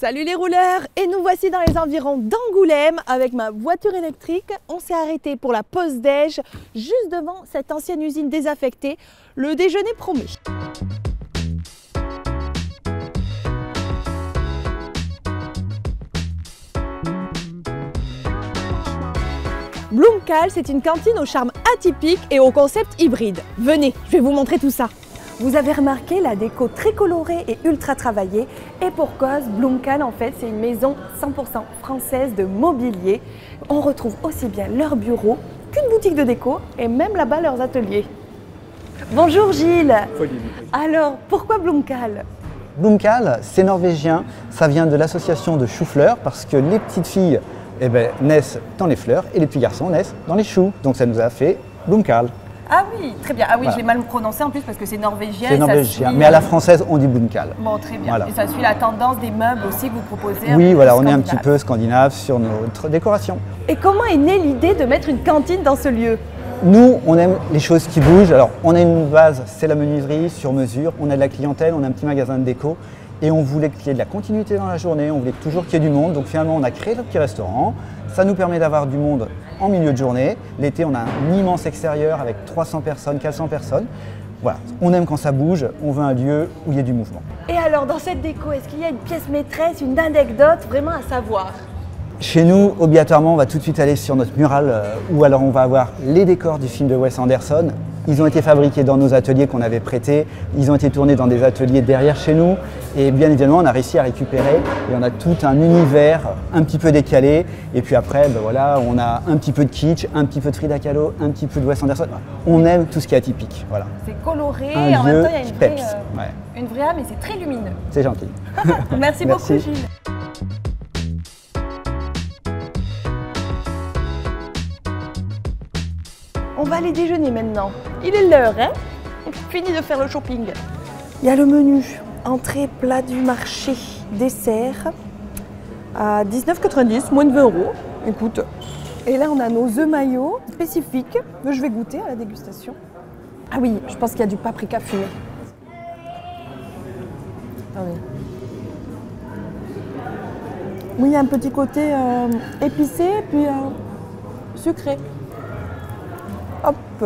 Salut les rouleurs, et nous voici dans les environs d'Angoulême avec ma voiture électrique. On s'est arrêté pour la pause déj juste devant cette ancienne usine désaffectée. Le déjeuner promet. Bloomcal, c'est une cantine au charme atypique et au concept hybride. Venez, je vais vous montrer tout ça. Vous avez remarqué la déco très colorée et ultra travaillée, et pour cause, Bloomcal en fait c'est une maison 100% française de mobilier. On retrouve aussi bien leur bureau qu'une boutique de déco et même là-bas leurs ateliers. Bonjour Gilles. Alors pourquoi Bloomcal? Bloomcal, c'est norvégien, ça vient de l'association de choux-fleurs parce que les petites filles naissent dans les fleurs et les petits garçons naissent dans les choux. Donc ça nous a fait Bloomcal. Ah oui, très bien. Ah oui, Voilà. je l'ai mal prononcé en plus parce que c'est norvégien. C'est norvégien, mais à la française on dit Bloomcal. Bon, très bien. Voilà. Et ça suit la tendance des meubles aussi que vous proposez. Oui, voilà, on est un scandinave. petit peu scandinave sur notre décoration. Et comment est née l'idée de mettre une cantine dans ce lieu? Nous, on aime les choses qui bougent. Alors, on a une base, c'est la menuiserie sur mesure. On a de la clientèle, on a un petit magasin de déco. Et on voulait qu'il y ait de la continuité dans la journée, on voulait toujours qu'il y ait du monde. Donc finalement, on a créé notre petit restaurant. Ça nous permet d'avoir du monde en milieu de journée. L'été, on a un immense extérieur avec 300 personnes, 400 personnes. Voilà, on aime quand ça bouge, on veut un lieu où il y ait du mouvement. Et alors, dans cette déco, est-ce qu'il y a une pièce maîtresse, une anecdote vraiment à savoir? Chez nous, obligatoirement, on va tout de suite aller sur notre mural où alors on va avoir les décors du film de Wes Anderson. Ils ont été fabriqués dans nos ateliers qu'on avait prêtés, ils ont été tournés dans des ateliers derrière chez nous et bien évidemment on a réussi à récupérer et on a tout un univers un petit peu décalé et puis après voilà, on a un petit peu de kitsch, un petit peu de Frida Kahlo, un petit peu de Wes Anderson. On aime tout ce qui est atypique. Voilà. C'est coloré Un et en même lieu temps il y a qui une peps. vraie, Ouais. une vraie âme et c'est très lumineux. C'est gentil. Merci beaucoup Merci. Gilles. On va aller déjeuner maintenant. Il est l'heure, hein? Fini de faire le shopping. Il y a le menu. Entrée, plat du marché, dessert à 19,90 €, moins de 20 €. Écoute. Et là, on a nos œufs maillots spécifiques. Je vais goûter à la dégustation. Ah oui, je pense qu'il y a du paprika fumé. Attendez. Oui, il y a un petit côté épicé puis sucré. Hop,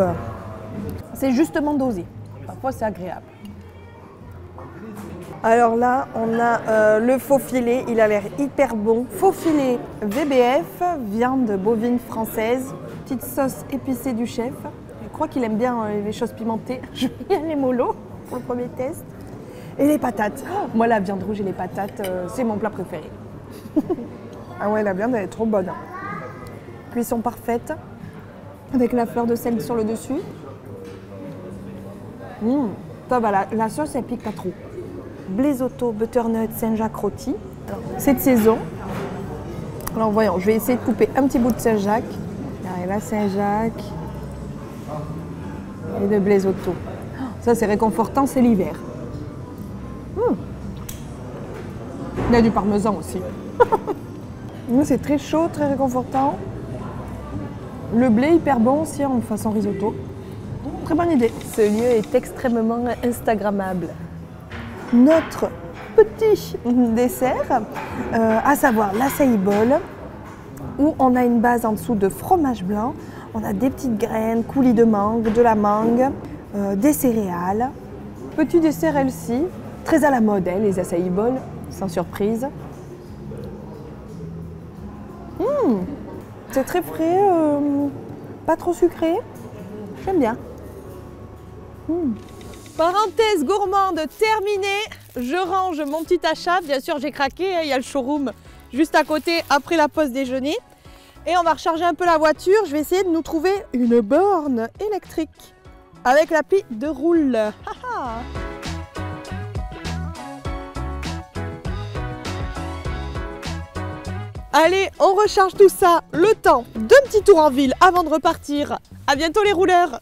c'est justement dosé. Parfois, c'est agréable. Alors là, on a le faux filet. Il a l'air hyper bon. Faux filet VBF, viande bovine française, petite sauce épicée du chef. Je crois qu'il aime bien les choses pimentées. Je vais y aller mollo pour le premier test. Et les patates. Oh, moi, la viande rouge et les patates, c'est mon plat préféré. Ah ouais, la viande, elle est trop bonne. Cuisson parfaite. Avec la fleur de sel sur le dessus. Ça va, la sauce elle pique pas trop. Blésotto, butternut, Saint-Jacques rôti. C'est de saison. Alors voyons, je vais essayer de couper un petit bout de Saint-Jacques. Et là, Saint-Jacques. Et de blésotto. Ça c'est réconfortant, c'est l'hiver. Il y a du parmesan aussi. C'est très chaud, très réconfortant. Le blé hyper bon aussi en façon risotto. Très bonne idée. Ce lieu est extrêmement instagrammable. Notre petit dessert, à savoir l'acai bol, où on a une base en dessous de fromage blanc. On a des petites graines, coulis de mangue, de la mangue, des céréales. Petit dessert healthy, très à la mode, hein, les acai bol, sans surprise. C'est très frais, pas trop sucré. J'aime bien. Parenthèse gourmande terminée. Je range mon petit achat. Bien sûr, j'ai craqué. Il y a le showroom juste à côté après la pause déjeuner. Et on va recharger un peu la voiture. Je vais essayer de nous trouver une borne électrique avec l'appli de roule. Allez, on recharge tout ça, le temps d'un petit tour en ville avant de repartir. À bientôt les rouleurs!